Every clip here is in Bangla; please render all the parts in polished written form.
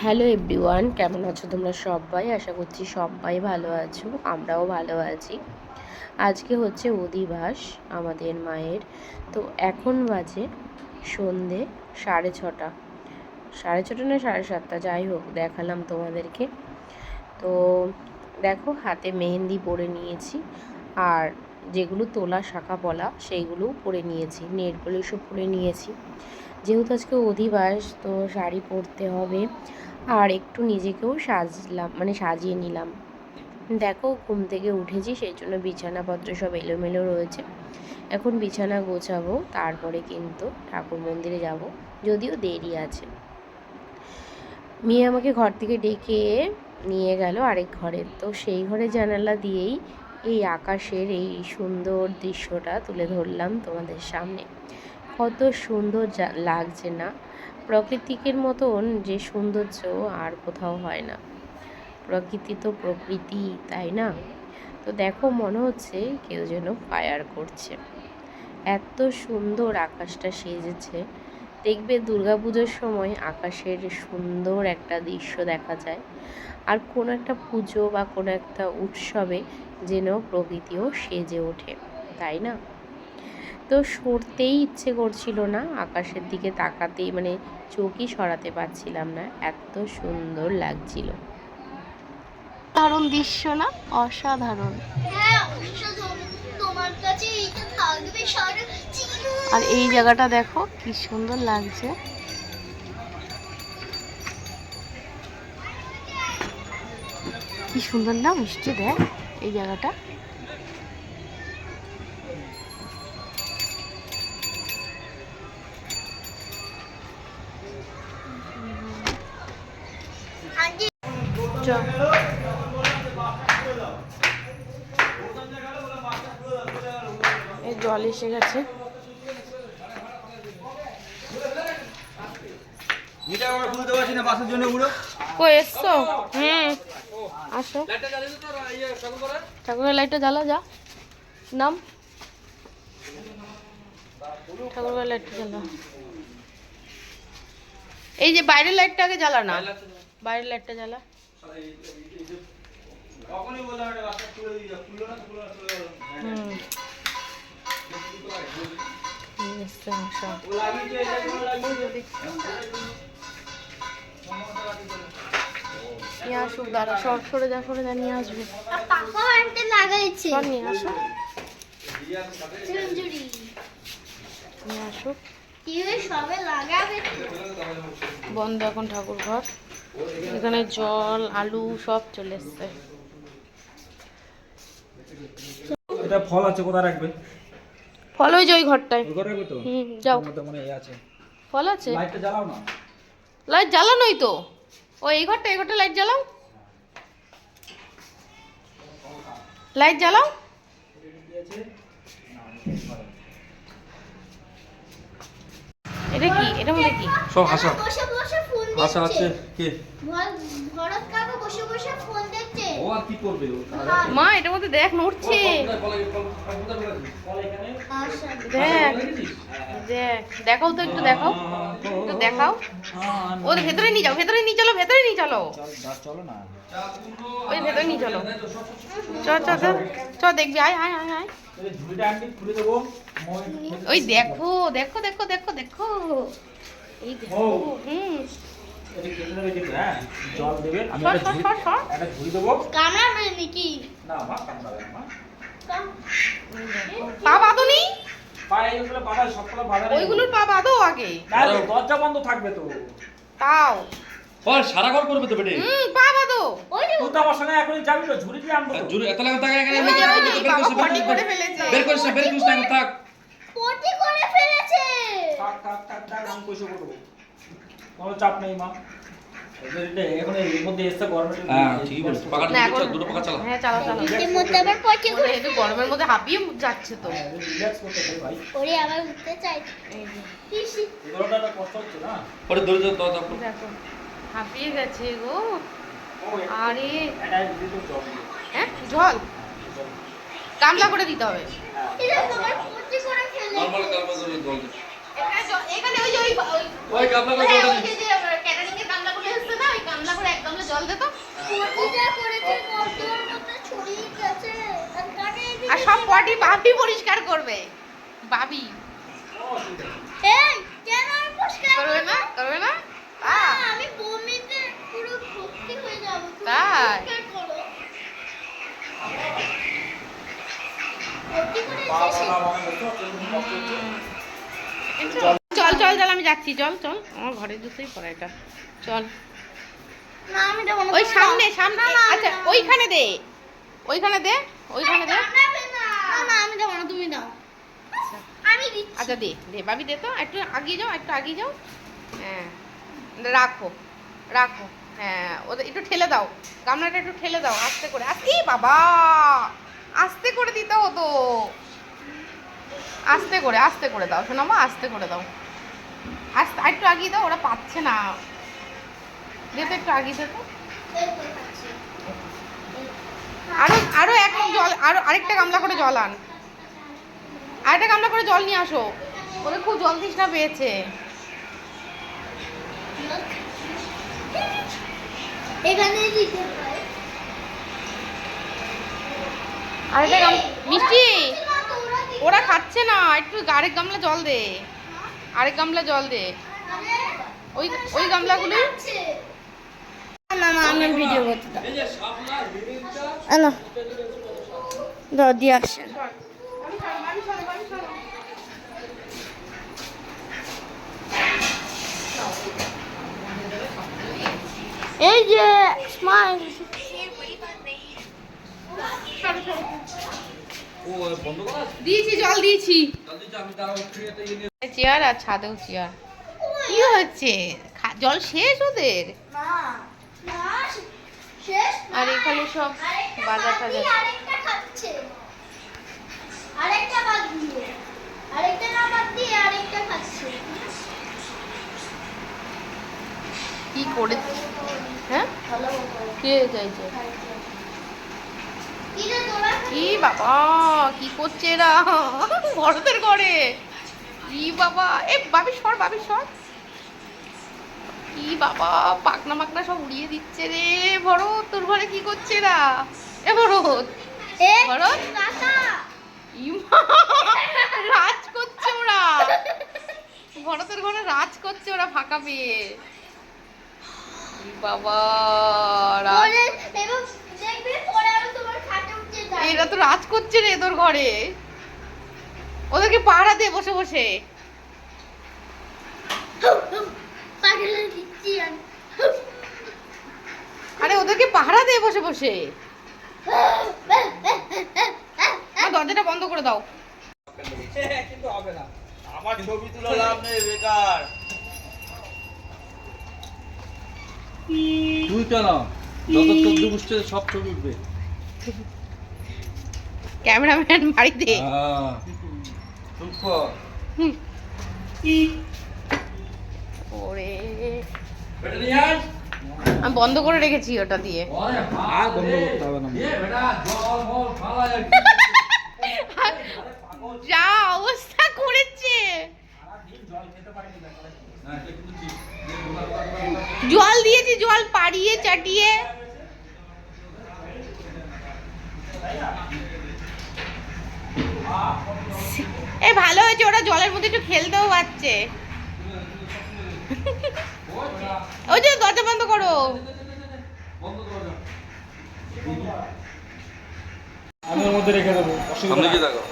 হ্যালো এভরিওয়ান, কেমন আছো তোমরা সবাই? আশা করছি সবাই ভালো আছো, আমরাও ভালো আছি। আজকে হচ্ছে অধিবাস আমাদের মায়ের। তো এখন বাজে সন্ধে 6:30, 6:30 না 7:30, যাই হোক দেখালাম তোমাদেরকে। তো দেখো হাতে মেহেন্দি পরে নিয়েছি, আর যেগুলো তোলা শাখা পলা সেইগুলোও পরে নিয়েছি, নেল পলিশও পরে নিয়েছি। যেহেতু আজকে অধিবাস তো শাড়ি পরতে হবে, আর একটু নিজেকেও সাজলাম, মানে সাজিয়ে নিলাম। দেখো ঘুম থেকে উঠেছি, সেই জন্য বিছানাপত্র সব এলোমেলো রয়েছে। এখন বিছানা গোছাবো, তারপরে কিন্তু ঠাকুর মন্দিরে যাব, যদিও দেরি আছে। মেয়ে আমাকে ঘর থেকে ডেকে নিয়ে গেল আরেক ঘরে, তো সেই ঘরে জানালা দিয়েই এই আকাশের এই সুন্দর দৃশ্যটা তুলে ধরলাম তোমাদের সামনে। কত সুন্দর লাগছে না? প্রকৃতিকের মতন যে সৌন্দর্য আর কোথাও হয় না। প্রকৃতি তো প্রকৃতি, তাই না? তো দেখো মনে হচ্ছে কেউ যেন ফায়ার করছে, এত সুন্দর আকাশটা সেজেছে। দেখবে দুর্গাপুজোর সময় আকাশের সুন্দর একটা দৃশ্য দেখা যায়, আর কোনো একটা পুজো বা কোনো একটা উৎসবে যেন প্রকৃতিও সেজে ওঠে, তাই না? তো সরতেই ইচ্ছে করছিল না, আকাশের দিকে তাকাতেই মানে চোখই সরাতে পারছিলাম না, এত সুন্দর লাগছিল। দারুণ দৃশ্য না? অসাধারণ। আর এই জায়গাটা দেখো কি সুন্দর লাগছে। কি সুন্দর না মিষ্টি, দেখ এই জায়গাটা। এই জল এসে গেছে। কই এসছো? আসো, ঠাকুরের লাইটটা জ্বালা, যা নাম ঠাকুরের লাইটটা জ্বালা। এই যে বাইরের লাইটটা আগে জ্বালা না, বাইরের লাইটটা জ্বালা। নিয়ে আসুক, দাঁড়া, সরে যা, নিয়ে আসবে। নিয়ে আসো, নিয়ে আসুক। বন্ধ এখন ঠাকুর ঘর। এখানে জল আলু সব চলে এসছে। এটা ফল আছে, কোথায় রাখবে? ফল ওই যে ওই ঘরটায়। ওই ঘরে রাখবে তো? যাও। মনে আছে ফল আছে, লাইটটা জ্বালাও না। লাইট জ্বালানোই তো, ও এই ঘরটা লাইট জ্বালাও, লাইট জ্বালাও। এটা কি? এটা মধ্যে কি? সব হাসা হাসা আছে কে? ভরত কাকা বসে বসে ফোন দেখছে। ও আর কি করবে? মা এটার মধ্যে দেখ নড়ছে, দেখ দেখ, দেখাও তো একটু, দেখাও একটু, দেখাও। ও ভেতরে নিয়ে যাও, ভেতরে নিয়ে চলো, ভেতরে নিয়ে চলো, চলো না, ওই ভেতরে নিয়ে চলো। চ চ চ চ, দেখবি, আয় আয় আয় আয়। ঝুড়িটা আনবি, খুলে দেবো। ওই দেখো দেখো দেখো দেখো দেখো, এই দেখো। জল দেবে, আমি একটা ঝুড়ি দেবো। কামড়াবে নাকি? না মা, কামড়াবে না মা। পা বাঁধনি? পায়ে এগুলো বাঁধা, সবগুলো বাঁধা নেই। ওইগুলোর পা বাঁধো আগে। না, দরজা বন্ধ থাকবে তো। তাও ওর সারা ঘর করবে তো বেটে। পা বাঁধো। ওই যে তুই তো আমার সঙ্গে এখনই যাবি তো, ঝুড়ি দিয়ে আনবো তো। জুরে এত লাগা থাকা এখানে ওই যে বের বাবা করছে, পটি করে ফেলেছে। বের করছে না থাক। পটি করে ফেলেছে। থাক, আমি পয়সা করবো, কোনো চাপ নেই মা। এখন এর মধ্যে এসে গরমে। হ্যাঁ ঠিক বলছো, পাকা দুটো পাকা চালা। হ্যাঁ চালাও চালাও। এর মধ্যে আবার পটি করে এই তো গরমের মধ্যে হাঁপিয়ে যাচ্ছে তো। রিল্যাক্স করতে দে ভাই। ওরে আবার উঠতে চাই। পিসি এগুলোটা তো কষ্ট হচ্ছে না। ওরে ধরে দাও দাও। দেখো হাঁপিয়ে গেছে গো। ও আরে এটা দিতে জল দিয়ে। হ্যাঁ জল গামলা করে দিতে হবে। এটা তোমার পটি করে ফেলেছে। নরমাল জল দে। এখানে ওই যে ওই গামলা করে হ্যাঁ, জল ওই দে। যে ক্যাটারিং এর গামলা করে এসছে না, ওই জল দে তো। পটিটা করেছে কতর মতো ছড়িয়ে গেছে আর কাকে আর সব পটি বাবি পরিষ্কার করবে। বাবি এই কেন আমি পরিষ্কার করবে না, করবে না? না, আমি বমিতে পুরো ভর্তি হয়ে যাব তুমি তাই? পরিষ্কার করো ভর্তি করে বাবা এসেছি বাবা দেখো কেমন কষ্ট হচ্ছে। চল চল চল আমি যাচ্ছি, চল চল, আমার ঘরের জুতোই পরা এটা, চল। না আমি দেবো না ওই তুমি সামনে দাও। সামনে, না, না, আমি আচ্ছা দেবো না। ওইখানে দে, ওইখানে দে, ওইখানে দে। না, না আমি দেবো না তুমি দাও আমি দিচ্ছি আচ্ছা দে দে, বাবি দে তো, একটু আগিয়ে যাও, একটু আগিয়ে যাও। হ্যাঁ রাখো রাখো, হ্যাঁ ওদের একটু ঠেলে দাও, গামলাটা একটু ঠেলে দাও আস্তে করে। আস্তে বাবা, আস্তে করে দিতে হতো, আস্তে করে দাও শোনাবো, আস্তে করে দাও, আস্তে একটু আগিয়ে দাও, ওরা পাচ্ছে না। দে তো একটু আগিয়ে দে তো। এই তো খাচ্ছি। আরো আরো এক মগ জল, আরো আরেকটা গামলা করে জল আন, আরেকটা গামলা করে জল নিয়ে আসো, ওদের খুব জল তৃষ্ণা পেয়েছে। এখানে দিতে হয় আরেকটা গাম মিষ্টি, না, তোরা কি- ওরা খাচ্ছে না, একটু আরেক গামলা জল দে, আরেক গামলা জল দে, আরে, ওই ওই গামলাগুলো। খাচ্ছে। না না আমি ভিডিও করতে দাও এই যে শাপলা হিরিংটা না দাও দিয়ে আসেন এই যে স্মাইল ও বন্ধ করা আছে? দিয়েছি জল দিয়েছি, জলদি যা, আমি দাঁড়াও খেয়ে তো ইয়ে নিয়ে চেয়ার আর ছাদেও চেয়ার। কি হচ্ছে, জল শেষ ওদের? না না শেষ না। আর এখানে সব আরেকটা বাজার বাদ টাজার। দিয়ে আরেকটা খাচ্ছে আরেকটা বাদ দিয়ে আরেকটা না বাদ দিয়ে আরেকটা খাচ্ছে কি করে, হ্যাঁ ভালো কে চাইছে? কি রে তোরা কি বাবা, কি করছে এরা ভরতের ঘরে? কি বাবা, এ বাবি সর, বাবি সর। কি বাবা, পাকনা মাকনা সব উড়িয়ে দিচ্ছে রে। ভরত তোর ঘরে কি করছে এরা? এ ভরত, এ ভরত কাকা ইমা, রাজ করছে ওরা, ভরতের ঘরে রাজ করছে ওরা ফাঁকা পেয়ে। কি বাবা, রাজ, পরে এবং দেখবে পরে আরো তোমার খাটে উঠে যাবে এরা তো রাজ করছে রে তোর ঘরে। ওদেরকে পাহারা দে বসে বসে। পাগলে দিচ্ছি আমি আরে ওদেরকে পাহারা দে বসে বসে। আমার দরজাটা বন্ধ করে দাও। কিন্তু হবে না, আমার ছবি তুলে লাভ নেই, বেকার। তুই কেন যত চোদ্দ বুঝছে সব ছবি উঠবে। ক্যামেরাম্যান বাড়িতে। হ্যাঁ চুপ কর। ওরে, বেটা নিয়ে আয়। আমি বন্ধ করে রেখেছি ওটা দিয়ে। ওরে আর বন্ধ করতে হবে না। এ বেটা জল মল ফালা যায়। যা অবস্থা করেছে, হ্যাঁ এটা কিন্তু ঠিক। জল দিয়েছি, জল পাড়িয়ে চাটিয়ে। এ ভালো হয়েছে, ওরা জলের মধ্যে একটু খেলতেও পারছে। ওই যে দরজা বন্ধ করো। বন্ধ কর যা। আমি ওর মধ্যে রেখে দেবো, অসুবিধা নেই। দেখো।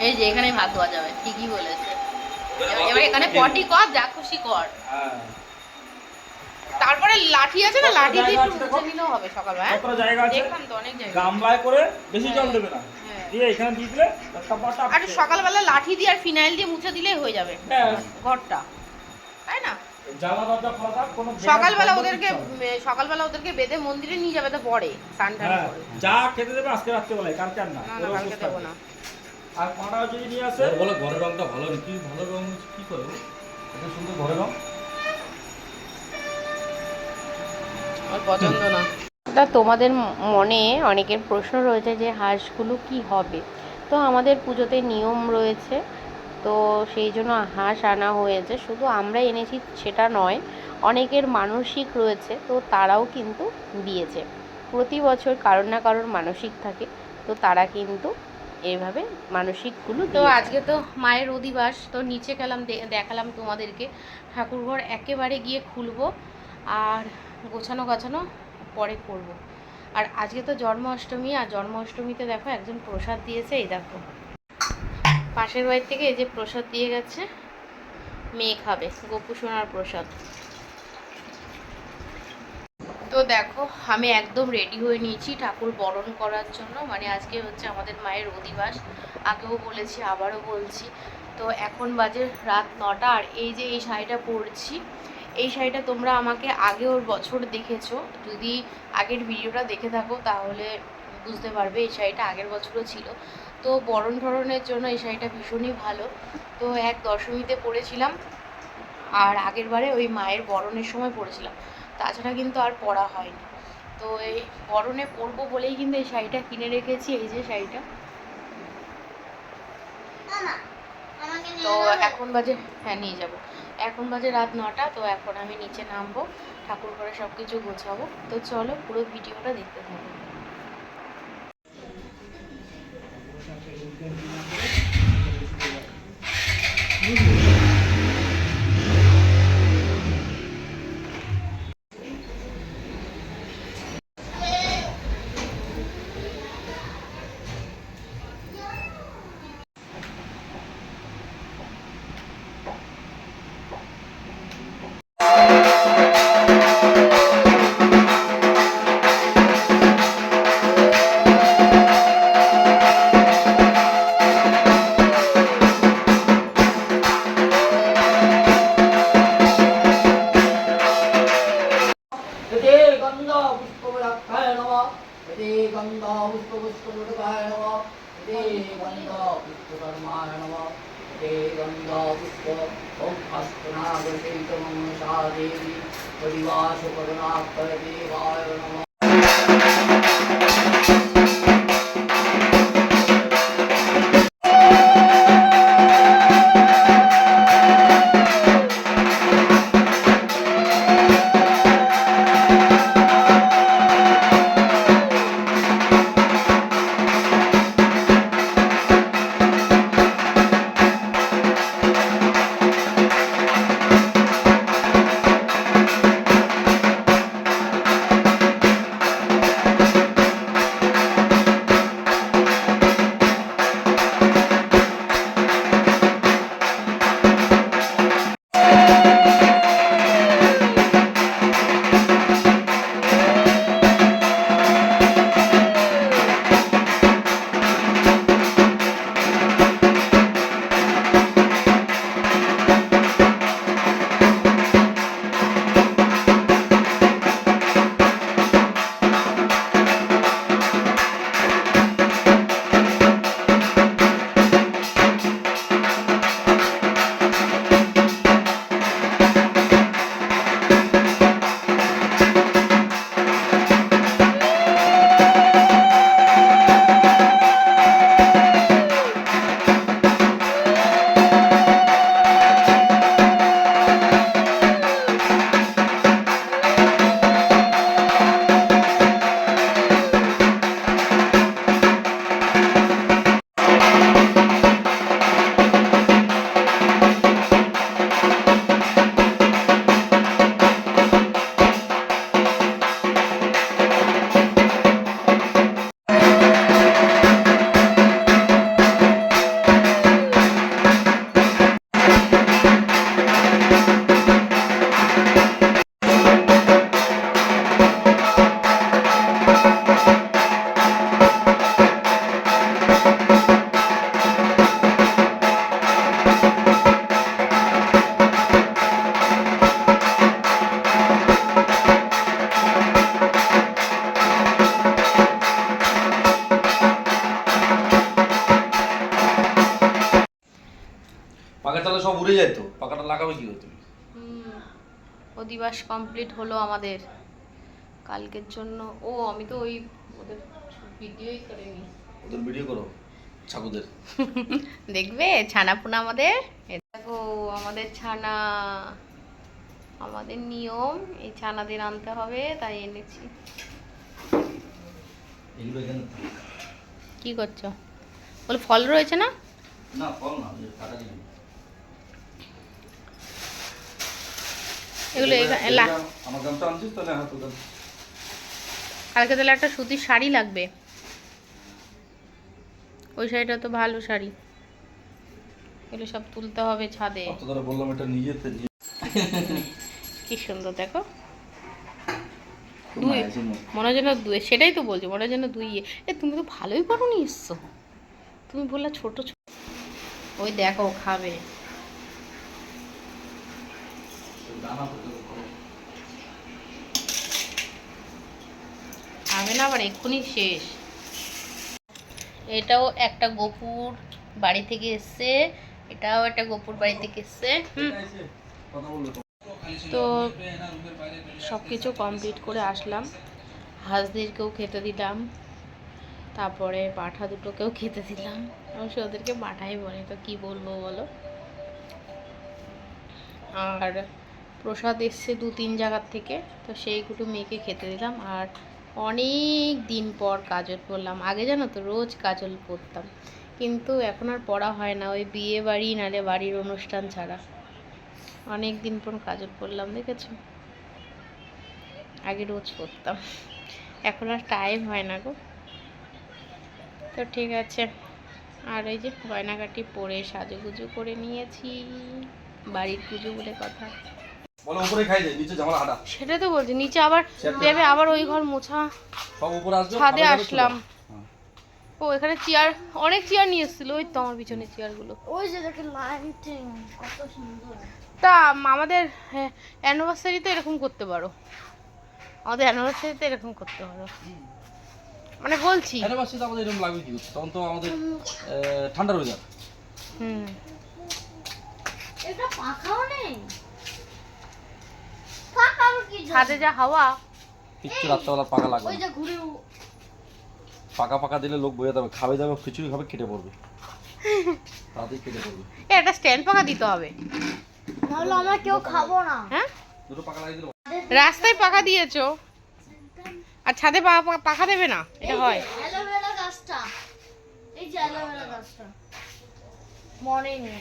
এই যে এখানে ভাত ধোয়া যাবে, ঠিকই বলেছে। এবার এখানে পটি কর, যা খুশি কর। হ্যাঁ। তারপরে লাঠি আছে না, লাঠি দিয়ে একটু জায়গা আছে মুছে দেখো। নিলেও হবে সকালবেলা। কতটা জায়গা আছে? দেখলাম তো অনেক জায়গা। গামলায় করে বেশি জল দেবে না, হ্যাঁ। দিয়ে এখানে দিয়ে দিলে টপ টপ আর সকালবেলা লাঠি দিয়ে আর ফিনাইল দিয়ে মুছে দিলেই হয়ে যাবে ব্যাস। ঘরটা, তাই না? জানলা দরজা খোলা থাক, কোনো সকালবেলা বন্ধ ওদেরকে করতে হবে। সকালবেলা ওদেরকে বেঁধে মন্দিরে নিয়ে যাবে তো পরে স্নান টান হ্যাঁ, করে। যা খেতে দেবে আজকে রাত্রেবেলায়, কালকে আর না। না না, ওরা কালকে সুস্থ দেবো থাকবে। না। আর পাড়া যদি নিয়ে আসে, ওর বলে ঘরের রংটা ভালো নেই, কি ভালো রং কি করে ও? এত সুন্দর ঘরের রং। আমার পছন্দ না। তা তোমাদের মনে অনেকের প্রশ্ন রয়েছে যে হাঁসগুলো কি হবে। তো আমাদের পুজোতে নিয়ম রয়েছে, তো সেই জন্য হাঁস আনা হয়েছে। শুধু আমরা এনেছি সেটা নয়, অনেকের মানসিক রয়েছে, তো তারাও কিন্তু দিয়েছে। প্রতি বছর কারোর না কারোর মানসিক থাকে, তো তারা কিন্তু এইভাবে মানসিকগুলো। তো আজকে তো মায়ের অধিবাস, তো নিচে গেলাম, দেখালাম তোমাদেরকে ঠাকুরঘর একেবারে গিয়ে খুলবো, আর গোছানো গাছানো পরে করব। আর আজকে তো জন্মাষ্টমী, আর জন্মাষ্টমীতে দেখো একজন প্রসাদ দিয়েছে, এই দেখো পাশের বাড়ি থেকে এই যে প্রসাদ দিয়ে গেছে, মেয়ে খাবে, গোপু সোনার প্রসাদ। তো দেখো আমি একদম রেডি হয়ে নিয়েছি ঠাকুর বরণ করার জন্য, মানে আজকে হচ্ছে আমাদের মায়ের অধিবাস, আগেও বলেছি আবারও বলছি। তো এখন বাজে রাত 9টা, আর এই যে এই শাড়িটা পরছি, এই শাড়িটা তোমরা আমাকে আগেও বছর দেখেছো, যদি আগের ভিডিওটা দেখে থাকো তাহলে বুঝতে পারবে এই শাড়িটা আগের বছরও ছিল। তো বরণ ধরনের জন্য এই শাড়িটা ভীষণই ভালো। তো এক দশমীতে পরেছিলাম, আর আগের বারে ওই মায়ের বরণের সময় পরেছিলাম, তাছাড়া কিন্তু আর পরা হয়নি। তো এই বরণে পরবো বলেই কিন্তু এই শাড়িটা কিনে রেখেছি, এই যে শাড়িটা। তো এখন বাজে, হ্যাঁ নিয়ে যাব, এখন বাজে রাত 9টা। তো এখন আমি নিচে নামবো, ঠাকুর ঘরে সব কিছু গোছাবো। তো চলো পুরো ভিডিওটা দেখতে থাকো। यते गन्धा पुष्पवृक्षाय नमः, यते गन्धा पुष्पवृक्षाय नमः, यते गन्धा पुष्पकर्माय नमः, यते गन्धा पुष्प ॐ हस्तनागशैतमनसा देवी परिवासकरुणाकरदेवाय नमः। পাকা চালে সব উড়ে যায়, তো পাকাটা লাগাবে কি করে তুমি? অধিবাস কমপ্লিট হলো আমাদের কালকের জন্য। ও আমি তো ওই ওদের ভিডিওই করিনি। ওদের ভিডিও করো ছাকুদের। দেখবে ছানা পোনা আমাদের, এ দেখো আমাদের ছানা, আমাদের নিয়ম এই ছানাদের আনতে হবে, তাই এনেছি। এগুলো এখানে কি করছো? বলে ফল রয়েছে না? না ফল না, কাটা জিনিস। এগুলো আমার গামছা আনছিস তাহলে? হ্যাঁ, তোর কালকে তাহলে একটা সুতির শাড়ি লাগবে। ওই শাড়িটা তো ভালো শাড়ি। এগুলো সব তুলতে হবে ছাদে। তো ধরে বললাম এটা নিজেতে কি সুন্দর দেখো, খুব দুই মায়া ছিল। মনে হয় যেন দুই, সেটাই তো বলছি, মনে হয় যেন দুই। তুমি তো ভালোই পড়ো নি এসছো, তুমি বললা ছোট ছোট। ওই দেখো খাবে। দানা করতে খাবে না আবার এক্ষুনি শেষ। এটাও একটা গোপুর বাড়ি থেকে এসছে, এটাও একটা গোপুর বাড়ি থেকে এসছে। কথা বললো তো সব কিছু কমপ্লিট করে আসলাম, হাঁসদেরকেও খেতে দিলাম, তারপরে পাঠা দুটোকেও খেতে দিলাম। অবশ্য ওদেরকে পাঠাই বলে, তো কি বলবো বলো। আর প্রসাদ এসছে 2-3 জায়গার থেকে, তো সেইগুলো মেয়েকে খেতে দিলাম। আর অনেক দিন পর কাজল পরলাম। আগে জানো তো রোজ কাজল পরতাম, কিন্তু এখন আর পরা হয় না, ওই বিয়ে বাড়ি নালে বাড়ির অনুষ্ঠান ছাড়া। অনেক দিন পর কাজল পরলাম, দেখেছো? আগে রোজ পরতাম, এখন আর টাইম হয় না গো। তো ঠিক আছে, আর এই যে গয়নাগাটি পরে সাজুগুজু করে নিয়েছি, বাড়ির পুজো বলে কথা। বলো উপরে খাই দে, নিচে জামালা হাঁটা। সেটা তো বলছি, নিচে আবার দেবে, আবার ওই ঘর মোছা। সব উপরে আসবে, ছাদে খাবে, আসলাম। হ্যাঁ। ও এখানে চেয়ার, অনেক চেয়ার নিয়ে এসেছিল, ওই তো আমার পিছনে চেয়ারগুলো। ওই যে দেখে লাইটিং কত সুন্দর। তা আমাদের অ্যানিভার্সারিতে এরকম করতে পারো, আমাদের অ্যানিভার্সারিতে এরকম করতে পারো, মানে বলছি। অ্যানিভার্সারিতে আমাদের এরকম লাগবে কি করতে? তখন তো আমাদের ঠান্ডার ওয়েদার। হুম, এটা পাখাও নেই। পাখা কি ছাদে যা হাওয়া। কিচ্ছু রাত্রেবেলা পাকা লাগবে ওই না। যে ঘুরে পাকা পাকা দিলে লোক বোঝা যাবে, খাবে যাবে, খিচুড়ি খাবে, কেটে পড়বে, তাতেই কেটে পড়বে। একটা স্ট্যান্ড পাখা দিতে হবে। নাহলে আমরা কেউ খাবো না। হ্যাঁ, দুটো পাকা লাগিয়ে দিলে রাস্তায় পাখা দিয়েছো আর ছাদে পাখা দেবে না, এটা হয়? অ্যালোভেরা গাছটা, এই যে অ্যালোভেরা গাছটা মনে নেই।